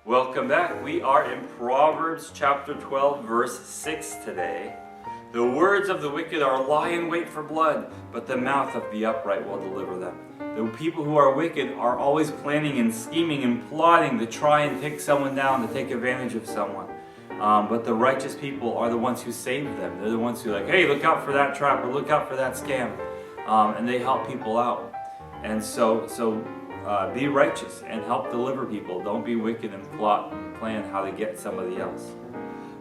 Welcome back. We are in Proverbs chapter 12, verse 6 today. The words of the wicked are lie in wait for blood, but the mouth of the upright will deliver them. The people who are wicked are always planning and scheming and plotting to try and take someone down, to take advantage of someone. But the righteous people are the ones who save them. They're the ones who are like, hey, look out for that trap or look out for that scam. And they help people out. And so be righteous and help deliver people. Don't be wicked and plot and plan how to get somebody else.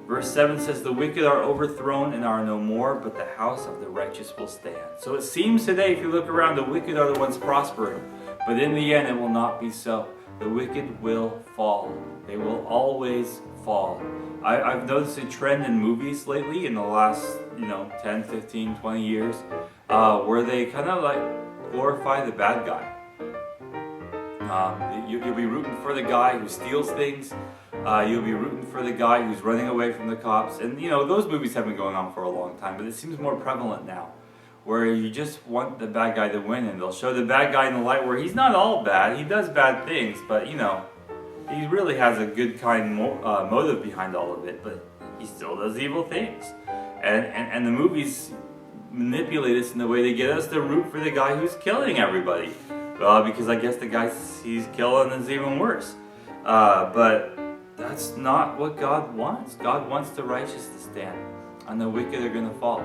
Verse 7 says, the wicked are overthrown and are no more, but the house of the righteous will stand. So it seems today, if you look around, the wicked are the ones prospering. But in the end, it will not be so. The wicked will fall. They will always fall. I've noticed a trend in movies lately in the last 10, 15, 20 years where they kind of like glorify the bad guy. You'll be rooting for the guy who steals things. You'll be rooting for the guy who's running away from the cops. And those movies have been going on for a long time, but it seems more prevalent now, where you just want the bad guy to win, and they'll show the bad guy in the light where he's not all bad. He does bad things, but he really has a good kind motive behind all of it, but he still does evil things. And the movies manipulate us in the way they get us to root for the guy who's killing everybody. Because I guess the guy he's killing is even worse. But that's not what God wants. God wants the righteous to stand, and the wicked are going to fall.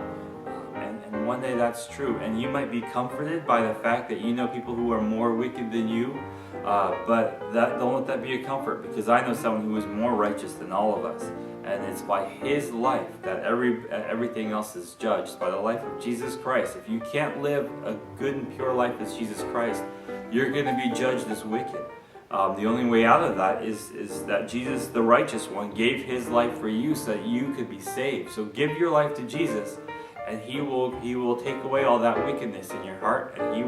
And one day that's true. And you might be comforted by the fact that you know people who are more wicked than you. But don't let that be a comfort, because I know someone who is more righteous than all of us. And it's by his life that everything else is judged, by the life of Jesus Christ. If you can't live a good and pure life as Jesus Christ, you're going to be judged as wicked. The only way out of that is that Jesus, the righteous one, gave his life for you so that you could be saved. So give your life to Jesus, and he will take away all that wickedness in your heart, and he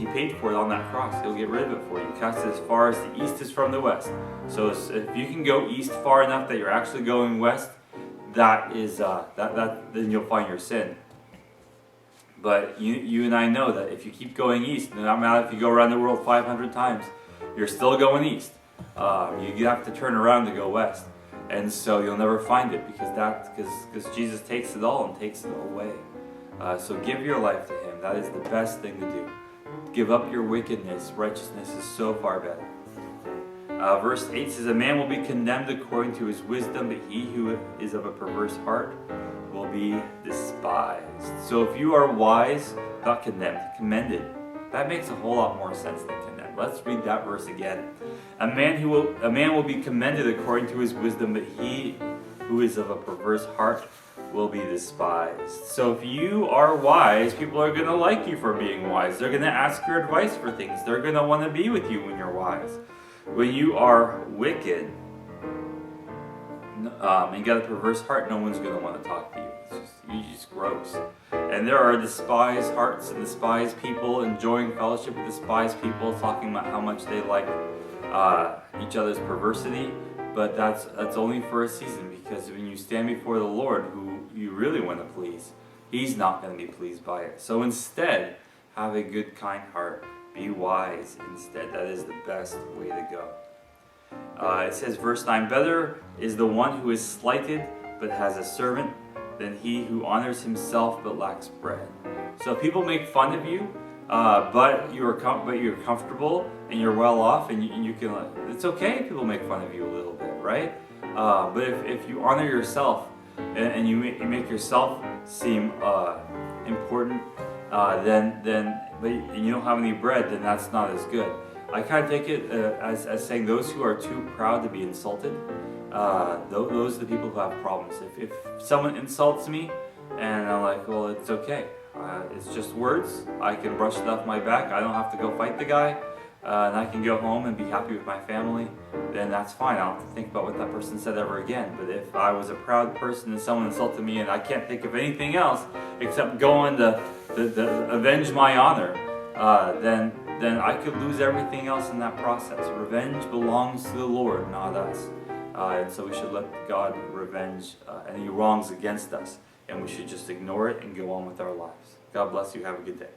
paid for it on that cross. He'll get rid of it for you. Cast it as far as the east is from the west. So if you can go east far enough that you're actually going west, then you'll find your sin. But you and I know that if you keep going east, no matter if you go around the world 500 times, you're still going east. You have to turn around to go west. And so you'll never find it, because Jesus takes it all and takes it away. So give your life to him. That is the best thing to do. Give up your wickedness. Righteousness is so far better. Verse 8 says, a man will be condemned according to his wisdom, but he who is of a perverse heart will be despised. So if you are wise, not condemned, commended. That makes a whole lot more sense than condemned. Let's read that verse again. A man will be commended according to his wisdom, but he who is of a perverse heart will be despised. So if you are wise, people are going to like you for being wise. They're going to ask your advice for things. They're going to want to be with you when you're wise. When you are wicked and got a perverse heart, no one's going to want to talk to you. You're just gross. And there are despised hearts and despised people enjoying fellowship with despised people, talking about how much they like each other's perversity. But that's only for a season, because when you stand before the Lord, who you really want to please, he's not going to be pleased by it. So instead, have a good, kind heart. Be wise instead. That is the best way to go. It says, verse 9, better is the one who is slighted but has a servant than he who honors himself but lacks bread. So if people make fun of you, but you're comfortable and you're well off, and you can, it's okay if people make fun of you a little bit, right? But if you honor yourself and you make yourself seem important, but you don't have any bread, then that's not as good. I kind of take it as saying those who are too proud to be insulted, those are the people who have problems. If someone insults me and I'm like, well, it's okay. It's just words. I can brush it off my back. I don't have to go fight the guy. And I can go home and be happy with my family, then that's fine. I don't have to think about what that person said ever again. But if I was a proud person and someone insulted me and I can't think of anything else except going to avenge my honor, then I could lose everything else in that process. Revenge belongs to the Lord, not us. And so we should let God revenge any wrongs against us. And we should just ignore it and go on with our lives. God bless you. Have a good day.